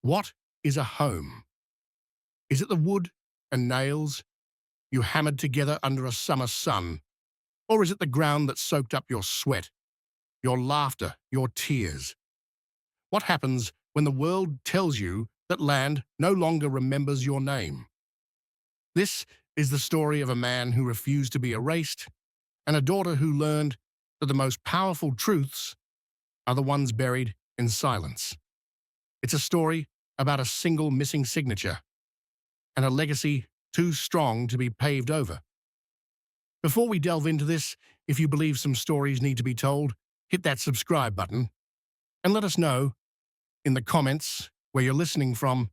What is a home? Is it the wood and nails you hammered together under a summer sun? Or is it the ground that soaked up your sweat, your laughter, your tears? What happens when the world tells you that land no longer remembers your name? This is the story of a man who refused to be erased and a daughter who learned that the most powerful truths are the ones buried in silence. It's a story about a single missing signature and a legacy too strong to be paved over. Before we delve into this, if you believe some stories need to be told, hit that subscribe button and let us know in the comments where you're listening from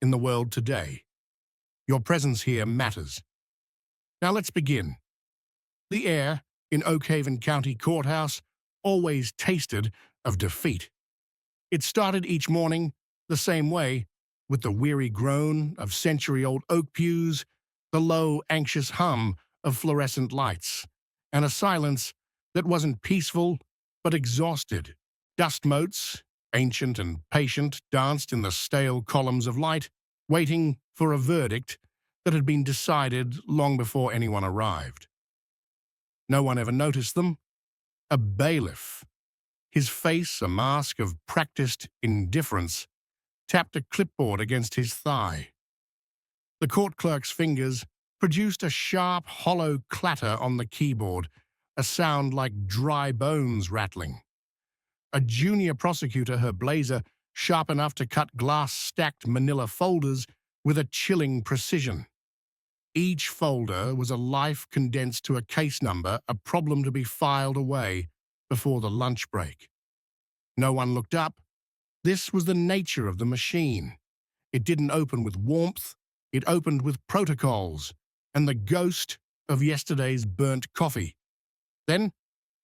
in the world today. Your presence here matters. Now let's begin. The air in Oak Haven County Courthouse always tasted of defeat. It started each morning the same way, with the weary groan of century-old oak pews, the low, anxious hum of fluorescent lights, and a silence that wasn't peaceful but exhausted. Dust motes, ancient and patient, danced in the stale columns of light, waiting for a verdict that had been decided long before anyone arrived. No one ever noticed them. A bailiff, his face a mask of practiced indifference, tapped a clipboard against his thigh. The court clerk's fingers produced a sharp, hollow clatter on the keyboard, a sound like dry bones rattling. A junior prosecutor, her blazer sharp enough to cut glass-stacked manila folders with a chilling precision. Each folder was a life condensed to a case number, a problem to be filed away before the lunch break. No one looked up. This was the nature of the machine. It didn't open with warmth, it opened with protocols and the ghost of yesterday's burnt coffee. Then,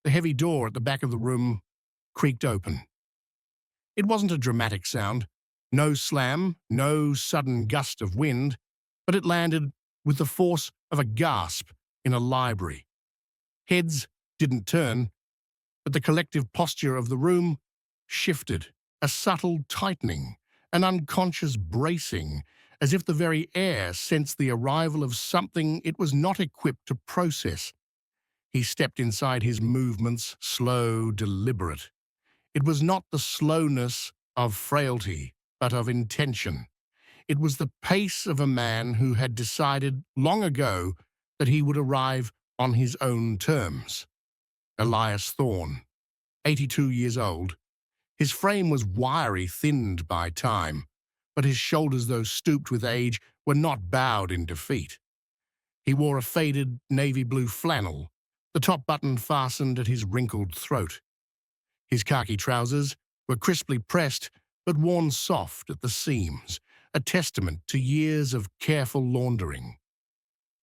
the heavy door at the back of the room creaked open. It wasn't a dramatic sound, no slam, no sudden gust of wind, but it landed with the force of a gasp in a library. Heads didn't turn, but the collective posture of the room shifted, a subtle tightening, an unconscious bracing, as if the very air sensed the arrival of something it was not equipped to process. He stepped inside, his movements slow, deliberate. It was not the slowness of frailty, but of intention. It was the pace of a man who had decided long ago that he would arrive on his own terms. Elias Thorne, 82 years old. His frame was wiry, thinned by time, but his shoulders, though stooped with age, were not bowed in defeat. He wore a faded navy blue flannel, the top button fastened at his wrinkled throat. His khaki trousers were crisply pressed but worn soft at the seams, a testament to years of careful laundering.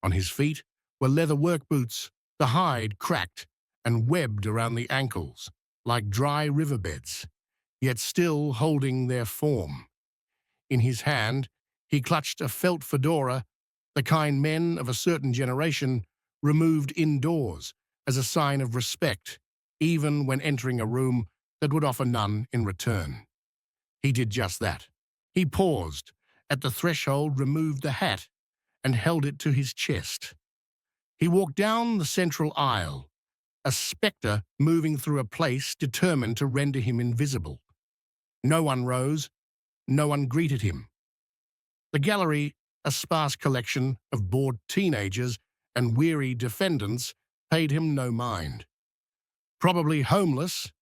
On his feet were leather work boots, the hide cracked and webbed around the ankles, like dry riverbeds, yet still holding their form. In his hand, he clutched a felt fedora, the kind men of a certain generation removed indoors as a sign of respect, even when entering a room that would offer none in return. He did just that. He paused at the threshold, removed the hat, and held it to his chest. He walked down the central aisle, a spectre moving through a place determined to render him invisible. No one rose, no one greeted him. The gallery, a sparse collection of bored teenagers and weary defendants, paid him no mind. Probably homeless,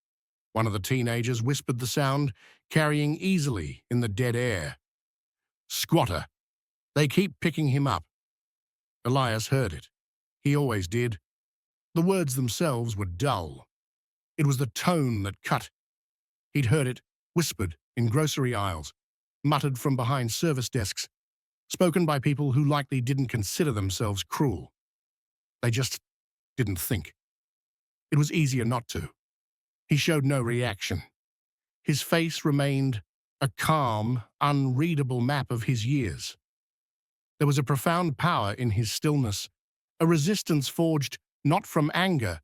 one of the teenagers whispered the sound, carrying easily in the dead air. Squatter. They keep picking him up. Elias heard it. He always did. The words themselves were dull. It was the tone that cut. He'd heard it whispered in grocery aisles, muttered from behind service desks, spoken by people who likely didn't consider themselves cruel. They just didn't think. It was easier not to. He showed no reaction. His face remained a calm, unreadable map of his years. There was a profound power in his stillness, a resistance forged not from anger,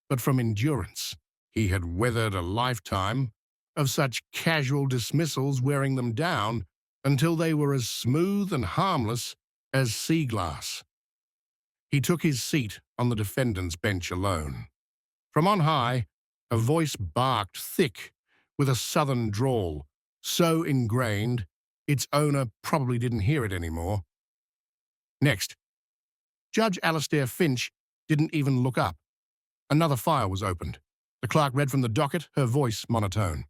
but from endurance. He had weathered a lifetime, of such casual dismissals wearing them down until they were as smooth and harmless as sea glass. He took his seat on the defendant's bench alone. From on high, a voice barked thick with a southern drawl, so ingrained its owner probably didn't hear it anymore. Next, Judge Alastair Finch didn't even look up. Another file was opened. The clerk read from the docket, her voice monotone.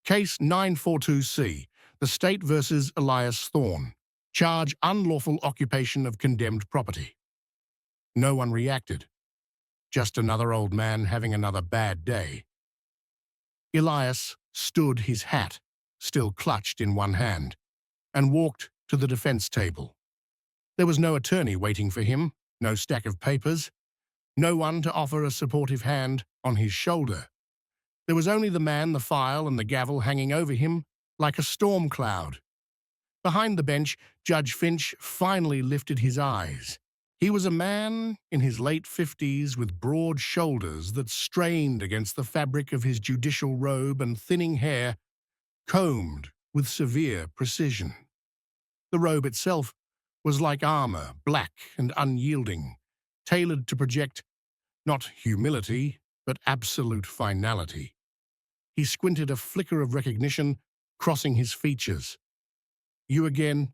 Case 942C, the State versus Elias Thorne. Charge unlawful occupation of condemned property. No one reacted. Just another old man having another bad day. Elias stood his hat, still clutched in one hand, and walked to the defense table. There was no attorney waiting for him, no stack of papers, no one to offer a supportive hand on his shoulder. There was only the man, the file, and the gavel hanging over him like a storm cloud. Behind the bench, Judge Finch finally lifted his eyes. He was a man in his late 50s with broad shoulders that strained against the fabric of his judicial robe and thinning hair combed with severe precision. The robe itself was like armor, black and unyielding, tailored to project not humility, but absolute finality. He squinted, a flicker of recognition crossing his features. You again?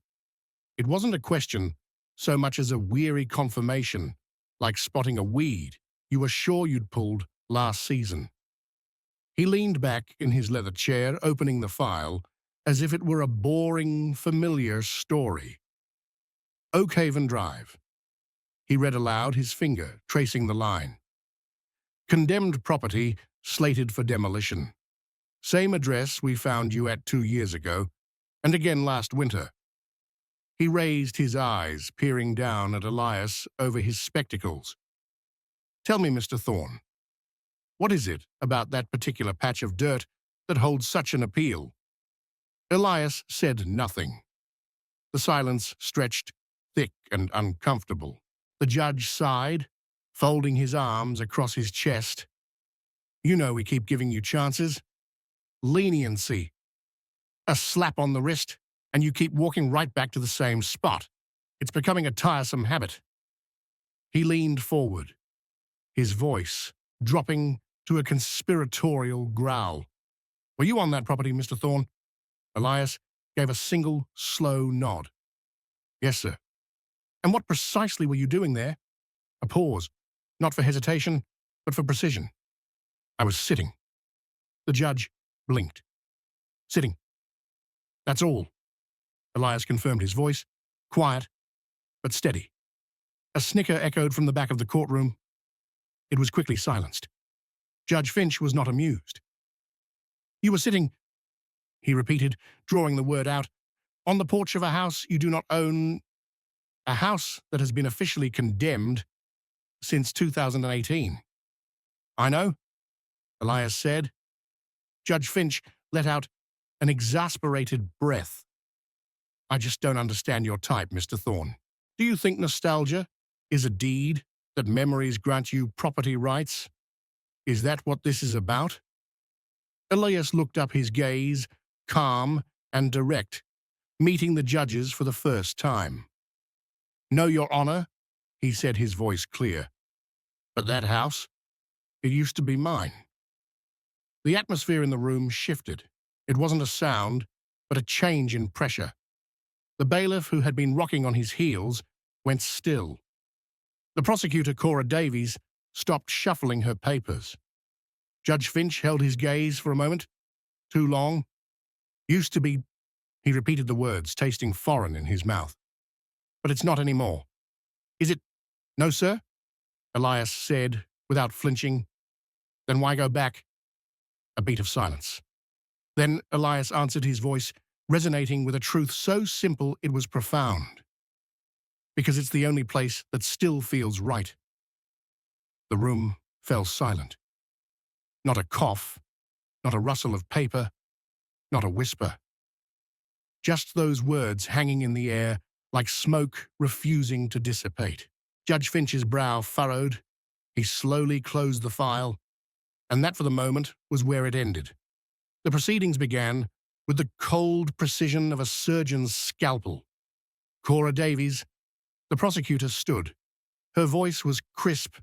It wasn't a question so much as a weary confirmation, like spotting a weed you were sure you'd pulled last season. He leaned back in his leather chair, opening the file as if it were a boring, familiar story. Oakhaven Drive. He read aloud, his finger tracing the line. Condemned property slated for demolition. Same address we found you at 2 years ago, and again last winter. He raised his eyes, peering down at Elias over his spectacles. Tell me, Mr. Thorne, what is it about that particular patch of dirt that holds such an appeal? Elias said nothing. The silence stretched thick and uncomfortable. The judge sighed, folding his arms across his chest. You know we keep giving you chances. Leniency. A slap on the wrist, and you keep walking right back to the same spot. It's becoming a tiresome habit. He leaned forward, his voice dropping to a conspiratorial growl. Were you on that property, Mr. Thorne? Elias gave a single, slow nod. Yes, sir. And what precisely were you doing there? A pause, not for hesitation, but for precision. I was sitting. The judge blinked. Sitting. That's all. Elias confirmed, his voice, quiet but steady. A snicker echoed from the back of the courtroom. It was quickly silenced. Judge Finch was not amused. You were sitting, he repeated, drawing the word out, on the porch of a house you do not own, a house that has been officially condemned since 2018. I know, Elias said. Judge Finch let out an exasperated breath. I just don't understand your type, Mr. Thorne. Do you think nostalgia is a deed, that memories grant you property rights? Is that what this is about? Elias looked up, his gaze calm and direct, meeting the judge's for the first time. No, Your Honor, he said, his voice clear. But that house, it used to be mine. The atmosphere in the room shifted. It wasn't a sound, but a change in pressure. The bailiff, who had been rocking on his heels, went still. The prosecutor, Cora Davies, stopped shuffling her papers. Judge Finch held his gaze for a moment. Too long. Used to be, he repeated the words, tasting foreign in his mouth. But it's not anymore. Is it? No, sir? Elias said, without flinching. Then why go back? A beat of silence. Then Elias answered, his voice resonating with a truth so simple it was profound. Because it's the only place that still feels right. The room fell silent. Not a cough, not a rustle of paper, not a whisper. Just those words hanging in the air like smoke refusing to dissipate. Judge Finch's brow furrowed. He slowly closed the file, and that for the moment was where it ended. The proceedings began with the cold precision of a surgeon's scalpel. Cora Davies, the prosecutor, stood. Her voice was crisp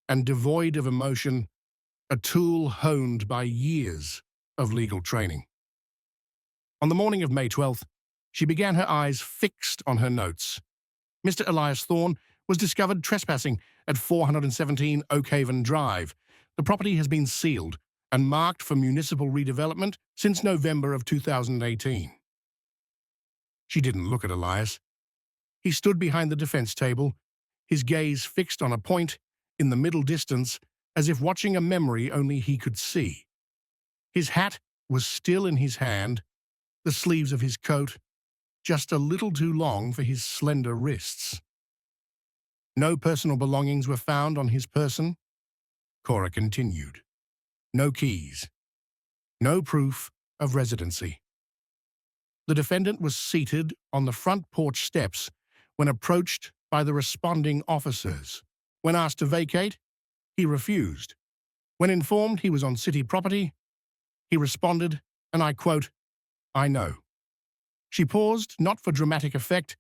and devoid of emotion, a tool honed by years of legal training. On the morning of May 12th, she began, her eyes fixed on her notes. Mr. Elias Thorne was discovered trespassing at 417 Oakhaven Drive. The property has been sealed and marked for municipal redevelopment since November of 2018. She didn't look at Elias. He stood behind the defense table, his gaze fixed on a point in the middle distance, as if watching a memory only he could see. His hat was still in his hand, the sleeves of his coat just a little too long for his slender wrists. No personal belongings were found on his person, Cora continued. No keys. No proof of residency. The defendant was seated on the front porch steps when approached by the responding officers. When asked to vacate, he refused. When informed he was on city property, he responded, and I quote, "I know." She paused, not for dramatic effect,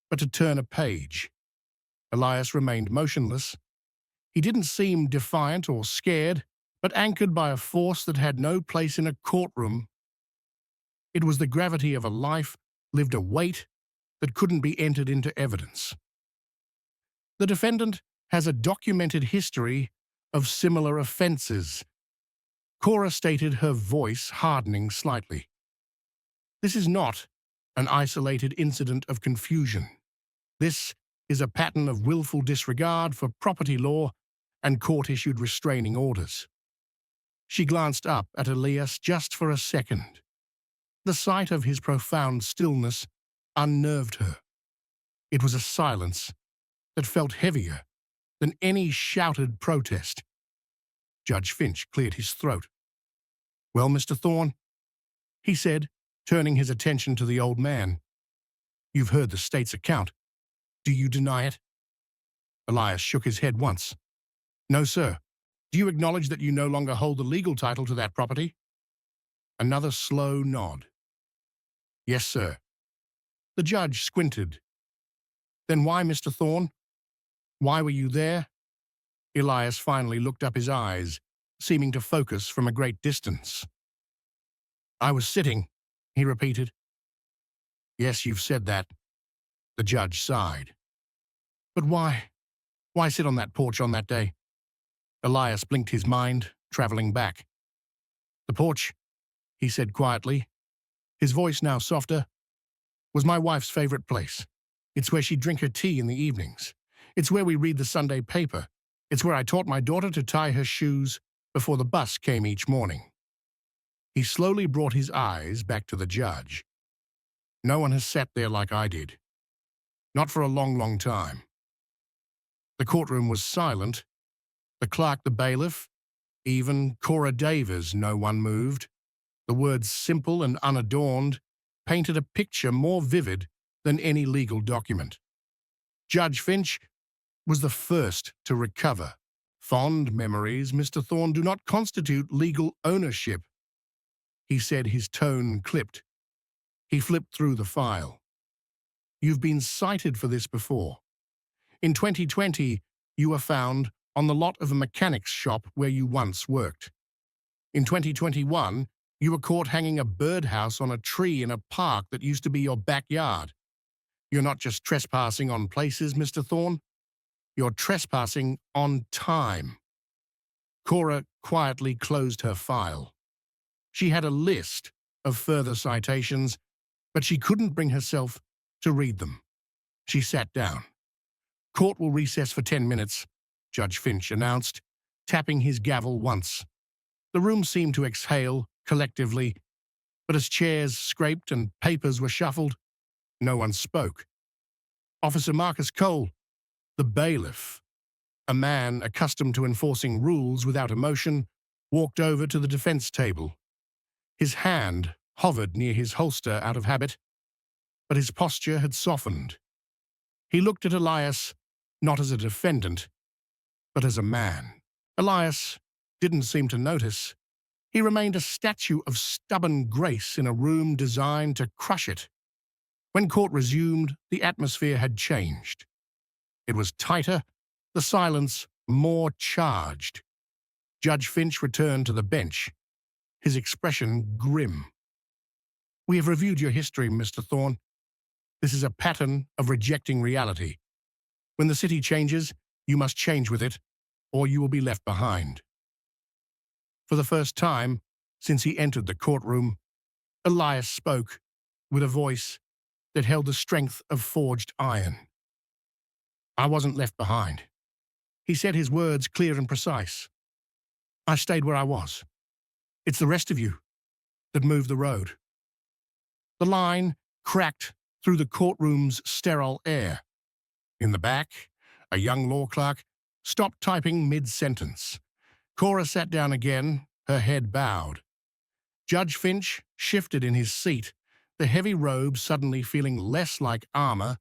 but to turn a page. Elias remained motionless. He didn't seem defiant or scared, but anchored by a force that had no place in a courtroom. It was the gravity of a life lived a weight that couldn't be entered into evidence. The defendant has a documented history of similar offenses. Cora stated, her voice hardening slightly. This is not an isolated incident of confusion. This is a pattern of willful disregard for property law and court-issued restraining orders. She glanced up at Elias just for a second. The sight of his profound stillness unnerved her. It was a silence that felt heavier than any shouted protest. Judge Finch cleared his throat. "Well, Mr. Thorne," he said, turning his attention to the old man. "You've heard the state's account. Do you deny it?" Elias shook his head once. "No, sir. Do you acknowledge that you no longer hold the legal title to that property?" Another slow nod. "Yes, sir." The judge squinted. "Then why, Mr. Thorne? Why were you there?" Elias finally looked up, his eyes seeming to focus from a great distance. "I was sitting," he repeated. "Yes, you've said that." The judge sighed. "But why? Why sit on that porch on that day?" Elias blinked, his mind traveling back. "The porch," he said quietly, his voice now softer, "was my wife's favorite place. It's where she'd drink her tea in the evenings. It's where we read the Sunday paper. It's where I taught my daughter to tie her shoes before the bus came each morning." He slowly brought his eyes back to the judge. "No one has sat there like I did. Not for a long, long time." The courtroom was silent. The clerk, the bailiff, even Cora Davies, no one moved. The words, simple and unadorned, painted a picture more vivid than any legal document. Judge Finch was the first to recover. "Fond memories, Mr. Thorne, do not constitute legal ownership," he said, his tone clipped. He flipped through the file. "You've been cited for this before. In 2020, you were found on the lot of a mechanic's shop where you once worked. In 2021, you were caught hanging a birdhouse on a tree in a park that used to be your backyard. You're not just trespassing on places, Mr. Thorne. You're trespassing on time." Cora quietly closed her file. She had a list of further citations, but she couldn't bring herself to read them. She sat down. "Court will recess for 10 minutes, Judge Finch announced, tapping his gavel once. The room seemed to exhale collectively, but as chairs scraped and papers were shuffled, no one spoke. Officer Marcus Cole, the bailiff, a man accustomed to enforcing rules without emotion, walked over to the defense table. His hand hovered near his holster out of habit, but his posture had softened. He looked at Elias not as a defendant, but as a man. Elias didn't seem to notice. He remained a statue of stubborn grace in a room designed to crush it. When court resumed, the atmosphere had changed. It was tighter, the silence more charged. Judge Finch returned to the bench, his expression grim. "We have reviewed your history, Mr. Thorne. This is a pattern of rejecting reality. When the city changes, you must change with it, or you will be left behind." For the first time since he entered the courtroom, Elias spoke with a voice that held the strength of forged iron. "I wasn't left behind." He said his words clear and precise. "I stayed where I was. It's the rest of you that moved the road." The line cracked through the courtroom's sterile air. In the back, a young law clerk stopped typing mid-sentence. Cora sat down again, her head bowed. Judge Finch shifted in his seat, the heavy robe suddenly feeling less like armor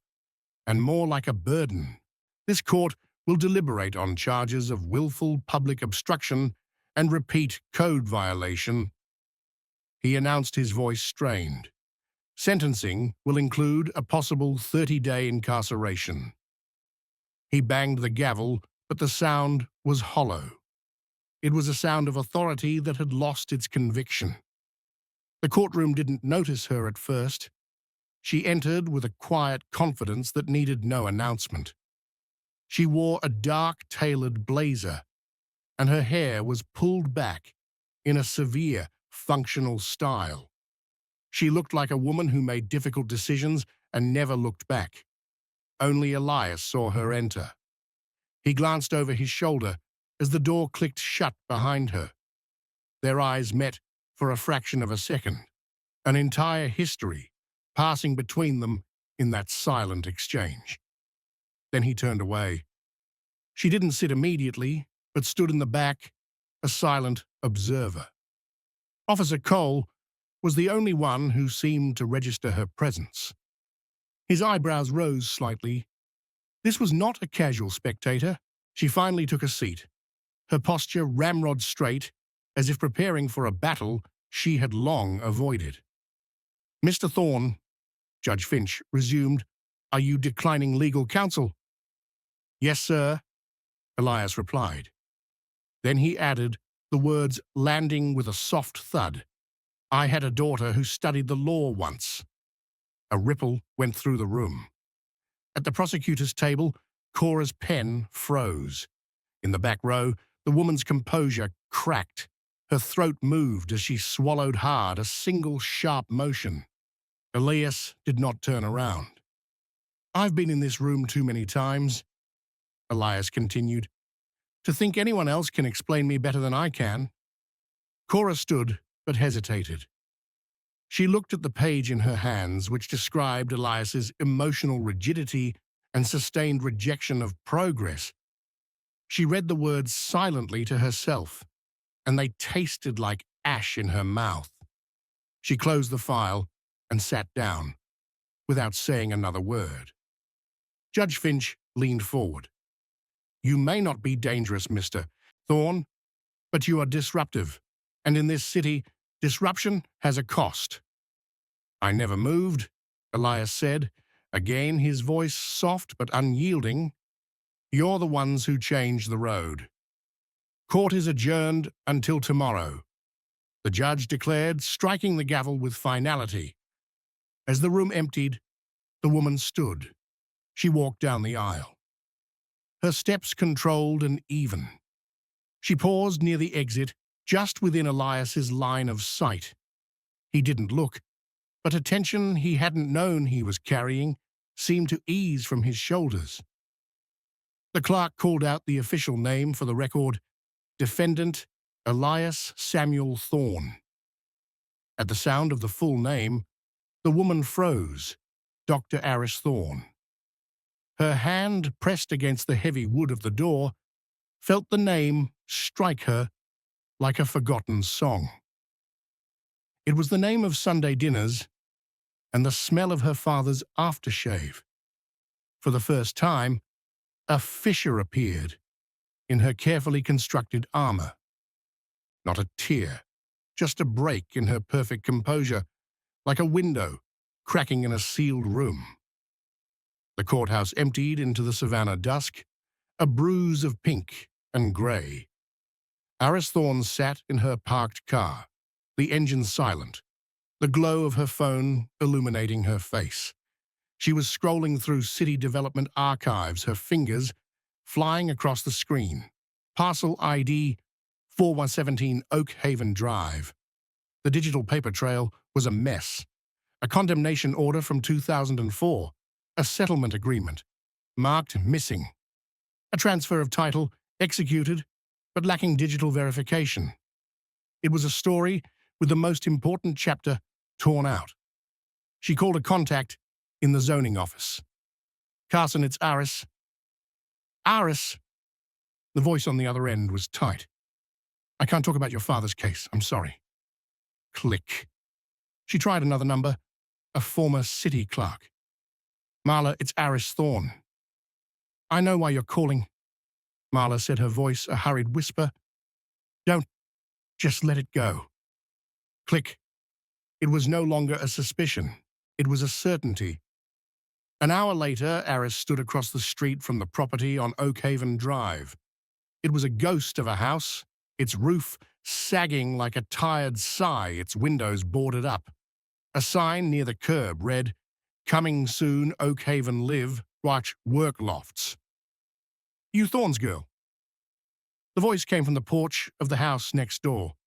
and more like a burden. "This court will deliberate on charges of willful public obstruction and repeat code violation," he announced, his voice strained. "Sentencing will include a possible 30-day incarceration." He banged the gavel, but the sound was hollow. It was a sound of authority that had lost its conviction. The courtroom didn't notice her at first. She entered with a quiet confidence that needed no announcement. She wore a dark tailored blazer, and her hair was pulled back in a severe, functional style. She looked like a woman who made difficult decisions and never looked back. Only Elias saw her enter. He glanced over his shoulder as the door clicked shut behind her. Their eyes met for a fraction of a second, an entire history passing between them in that silent exchange. Then he turned away. She didn't sit immediately, but stood in the back, a silent observer. Officer Cole was the only one who seemed to register her presence. His eyebrows rose slightly. This was not a casual spectator. She finally took a seat, her posture ramrod straight, as if preparing for a battle she had long avoided. "Mr. Thorne," Judge Finch resumed, "are you declining legal counsel?" "Yes, sir," Elias replied. Then he added, the words landing with a soft thud, "I had a daughter who studied the law once." A ripple went through the room. At the prosecutor's table, Cora's pen froze. In the back row, the woman's composure cracked. Her throat moved as she swallowed hard, a single sharp motion. Elias did not turn around. "I've been in this room too many times," Elias continued, "to think anyone else can explain me better than I can." Cora stood, but hesitated. She looked at the page in her hands, which described Elias's emotional rigidity and sustained rejection of progress. She read the words silently to herself, and they tasted like ash in her mouth. She closed the file and sat down, without saying another word. Judge Finch leaned forward. "You may not be dangerous, Mr. Thorne, but you are disruptive, and in this city, disruption has a cost." "I never moved," Elias said, again his voice soft but unyielding. "You're the ones who changed the road." "Court is adjourned until tomorrow," the judge declared, striking the gavel with finality. As the room emptied, the woman stood. She walked down the aisle, her steps controlled and even. She paused near the exit, just within Elias's line of sight. He didn't look, but a tension he hadn't known he was carrying seemed to ease from his shoulders. The clerk called out the official name for the record, Defendant Elias Samuel Thorne. At the sound of the full name, the woman froze, Dr. Aris Thorne. Her hand, pressed against the heavy wood of the door, felt the name strike her like a forgotten song. It was the name of Sunday dinners and the smell of her father's aftershave. For the first time, a fissure appeared in her carefully constructed armor. Not a tear, just a break in her perfect composure, like a window cracking in a sealed room. The courthouse emptied into the savannah dusk, a bruise of pink and grey. Iris Thorne sat in her parked car, the engine silent, the glow of her phone illuminating her face. She was scrolling through city development archives, her fingers flying across the screen. Parcel ID 4117 Oak Haven Drive. The digital paper trail was a mess. A condemnation order from 2004, a settlement agreement, marked missing. A transfer of title executed, but lacking digital verification. It was a story with the most important chapter torn out. She called a contact in the zoning office. "Carson, it's Iris." "Iris?" The voice on the other end was tight. "I can't talk about your father's case. I'm sorry." Click. She tried another number, a former city clerk. "Marla, it's Iris Thorne." "I know why you're calling," Marla said, her voice a hurried whisper. "Don't just let it go." Click. It was no longer a suspicion. It was a certainty. An hour later, Iris stood across the street from the property on Oak Haven Drive. It was a ghost of a house, its roof sagging like a tired sigh, its windows boarded up. A sign near the curb read, "Coming soon, Oak Haven Live, watch work lofts." "You Thorne's girl?" The voice came from the porch of the house next door.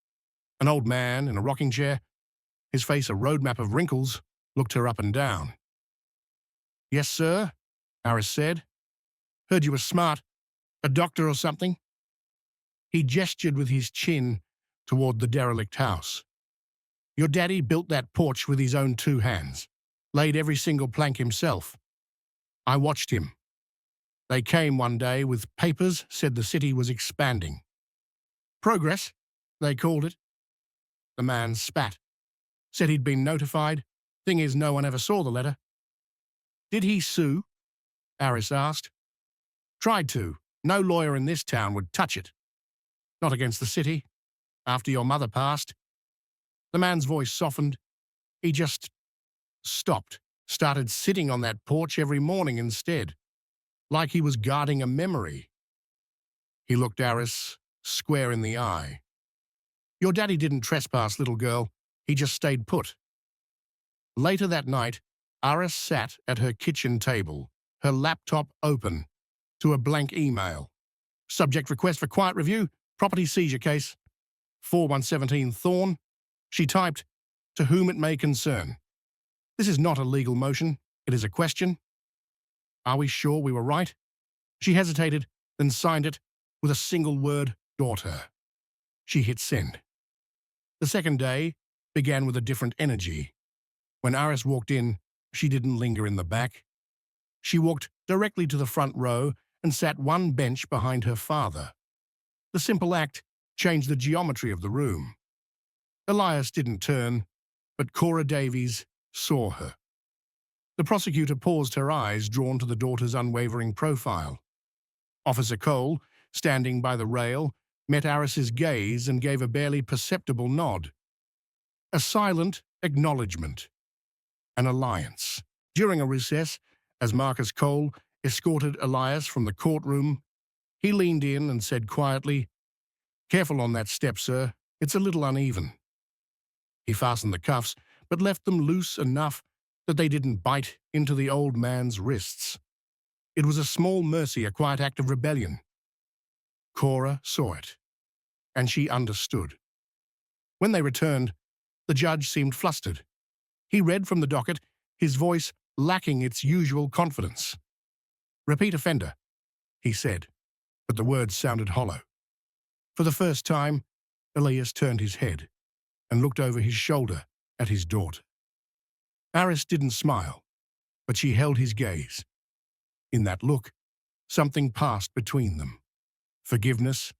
An old man in a rocking chair, his face a roadmap of wrinkles, looked her up and down. "Yes, sir," Iris said. "Heard you were smart. A doctor or something?" He gestured with his chin toward the derelict house. "Your daddy built that porch with his own 2 hands, laid every single plank himself. I watched him. They came one day with papers, said the city was expanding. Progress, they called it." The man spat. "Said he'd been notified. Thing is, no one ever saw the letter." "Did he sue?" Iris asked. "Tried to. No lawyer in this town would touch it. Not against the city. After your mother passed." The man's voice softened. He just stopped, started sitting on that porch every morning instead, like he was guarding a memory. He looked Iris square in the eye. "Your daddy didn't trespass, little girl. He just stayed put." Later that night, Iris sat at her kitchen table, her laptop open, to a blank email. "Subject request for quiet review, property seizure case. 4117 Thorne." She typed, "To whom it may concern. This is not a legal motion. It is a question. Are we sure we were right?" She hesitated, then signed it with a single word, "daughter." She hit send. The second day began with a different energy. When Iris walked in, she didn't linger in the back. She walked directly to the front row and sat one bench behind her father. The simple act changed the geometry of the room. Elias didn't turn, but Cora Davies saw her. The prosecutor paused, her eyes drawn to the daughter's unwavering profile. Officer Cole, standing by the rail, met Iris's gaze and gave a barely perceptible nod. A silent acknowledgement. An alliance. During a recess, as Marcus Cole escorted Elias from the courtroom, he leaned in and said quietly, "Careful on that step, sir. It's a little uneven." He fastened the cuffs, but left them loose enough that they didn't bite into the old man's wrists. It was a small mercy, a quiet act of rebellion. Cora saw it, and she understood. When they returned, the judge seemed flustered. He read from the docket, his voice lacking its usual confidence. "Repeat offender," he said, but the words sounded hollow. For the first time, Elias turned his head and looked over his shoulder at his daughter. Iris didn't smile, but she held his gaze. In that look, something passed between them. Forgiveness,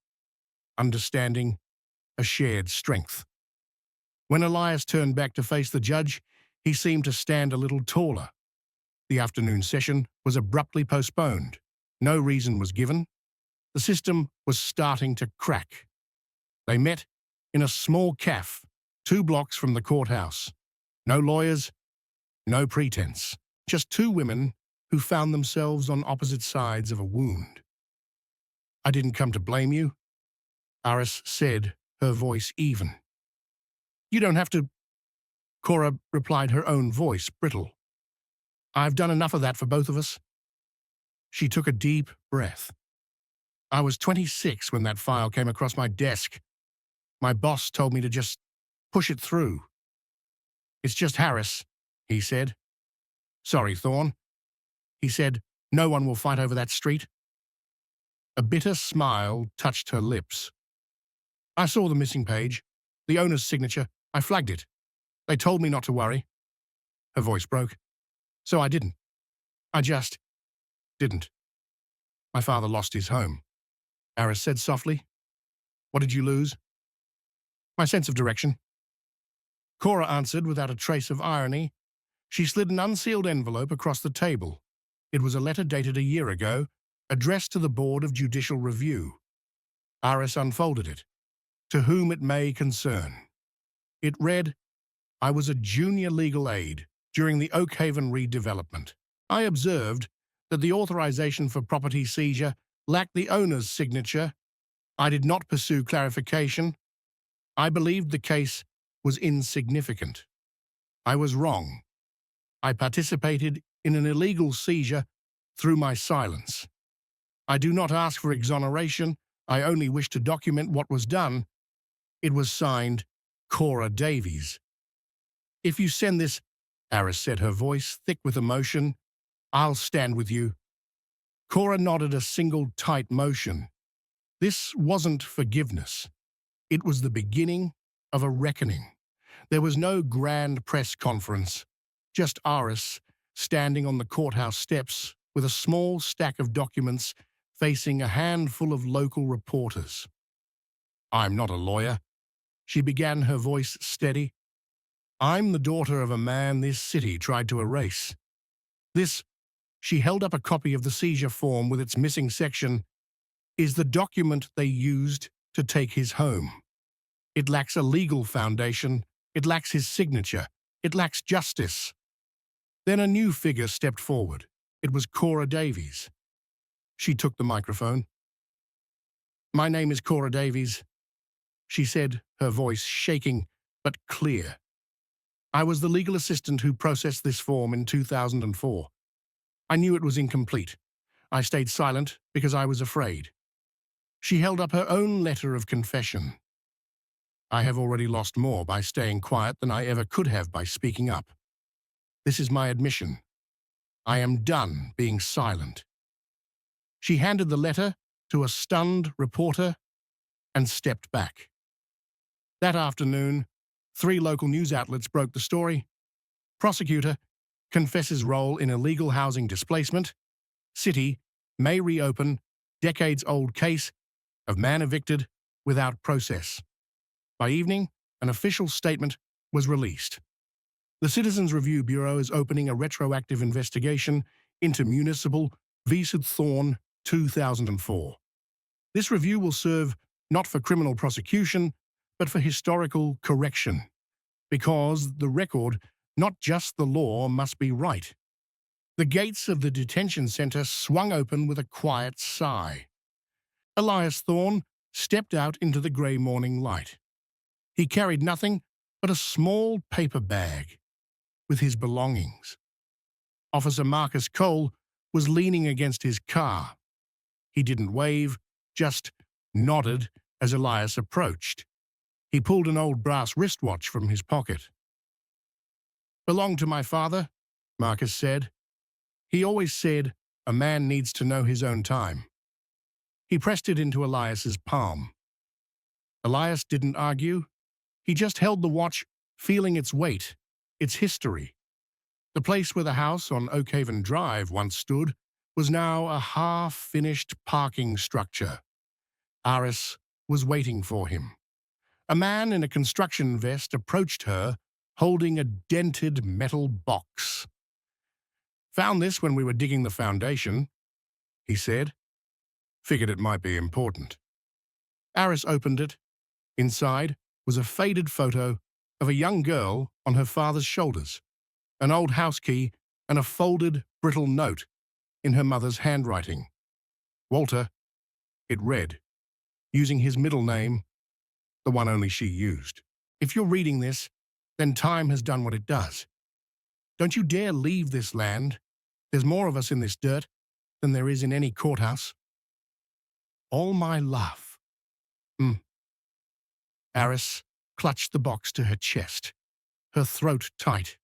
understanding, a shared strength. When Elias turned back to face the judge, he seemed to stand a little taller. The afternoon session was abruptly postponed. No reason was given. The system was starting to crack. They met in a small cafe 2 blocks from the courthouse. No lawyers, no pretense. Just 2 women who found themselves on opposite sides of a wound. I didn't come to blame you, Aris said, her voice even. You don't have to, Cora replied, her own voice brittle. I've done enough of that for both of us. She took a deep breath. I was 26 when that file came across my desk. My boss told me to just push it through. It's just Harris, he said. Sorry, Thorne. He said, no one will fight over that street. A bitter smile touched her lips. I saw the missing page, the owner's signature. I flagged it. They told me not to worry. Her voice broke. So I didn't. I just didn't. My father lost his home, Aris said softly. What did you lose? My sense of direction. Cora answered without a trace of irony. She slid an unsealed envelope across the table. It was a letter dated a year ago, addressed to the Board of Judicial Review. Aris unfolded it. To whom it may concern. It read, I was a junior legal aid during the Oakhaven redevelopment. I observed that the authorization for property seizure lacked the owner's signature. I did not pursue clarification. I believed the case was insignificant. I was wrong. I participated in an illegal seizure through my silence. I do not ask for exoneration. I only wish to document what was done. It was signed Cora Davies. If you send this, Aris said, her voice thick with emotion, I'll stand with you. Cora nodded a single tight motion. This wasn't forgiveness. It was the beginning of a reckoning. There was no grand press conference, just Aris standing on the courthouse steps with a small stack of documents facing a handful of local reporters. I'm not a lawyer, she began, her voice steady. I'm the daughter of a man this city tried to erase. This, she held up a copy of the seizure form with its missing section, is the document they used to take his home. It lacks a legal foundation. It lacks his signature. It lacks justice. Then a new figure stepped forward. It was Cora Davies. She took the microphone. My name is Cora Davies, she said, her voice shaking but clear. I was the legal assistant who processed this form in 2004. I knew it was incomplete. I stayed silent because I was afraid. She held up her own letter of confession. I have already lost more by staying quiet than I ever could have by speaking up. This is my admission. I am done being silent. She handed the letter to a stunned reporter and stepped back. That afternoon, 3 local news outlets broke the story. Prosecutor confesses role in illegal housing displacement. City may reopen decades-old case of man evicted without process. By evening, an official statement was released. The Citizens Review Bureau is opening a retroactive investigation into municipal v. Thorne 2004. This review will serve not for criminal prosecution, but for historical correction, because the record, not just the law, must be right. The gates of the detention center swung open with a quiet sigh. Elias Thorne stepped out into the grey morning light. He carried nothing but a small paper bag with his belongings. Officer Marcus Cole was leaning against his car. He didn't wave, just nodded as Elias approached. He pulled an old brass wristwatch from his pocket. Belonged to my father, Marcus said. He always said a man needs to know his own time. He pressed it into Elias's palm. Elias didn't argue. He just held the watch, feeling its weight, its history. The place where the house on Oakhaven Drive once stood was now a half-finished parking structure. Aris was waiting for him. A man in a construction vest approached her, holding a dented metal box. Found this when we were digging the foundation, he said. Figured it might be important. Aris opened it. Inside was a faded photo of a young girl on her father's shoulders, an old house key, and a folded, brittle note in her mother's handwriting. Walter, it read, using his middle name, the one only she used. If you're reading this, then time has done what it does. Don't you dare leave this land. There's more of us in this dirt than there is in any courthouse. All my love. Aris clutched the box to her chest, her throat tight.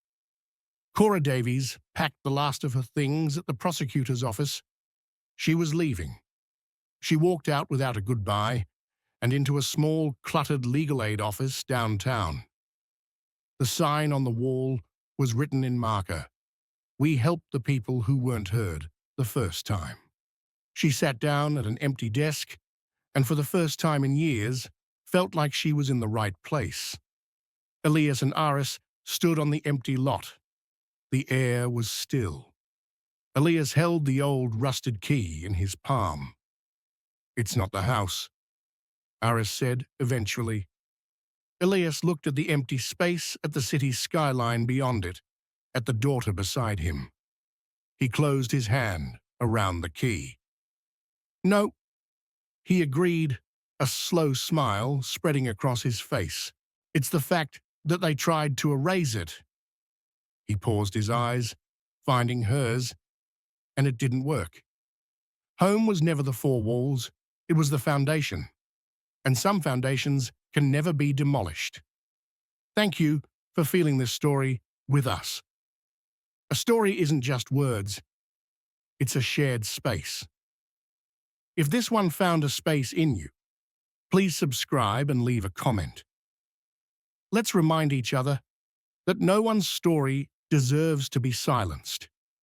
Cora Davies packed the last of her things at the prosecutor's office. She was leaving. She walked out without a goodbye and into a small, cluttered legal aid office downtown. The sign on the wall was written in marker, "We helped the people who weren't heard the first time." She sat down at an empty desk and for the first time in years felt like she was in the right place. Elias and Aris stood on the empty lot. The air was still. Elias held the old rusted key in his palm. "It's not the house," Aris said eventually. Elias looked at the empty space at the city's skyline beyond it, at the daughter beside him. He closed his hand around the key. "No," he agreed, a slow smile spreading across his face. "It's the fact that they tried to erase it." He paused his eyes, finding hers, and it didn't work. Home was never the four walls, it was the foundation. And some foundations can never be demolished. Thank you for feeling this story with us. A story isn't just words, it's a shared space. If this one found a space in you, please subscribe and leave a comment. Let's remind each other that no one's story deserves to be silenced.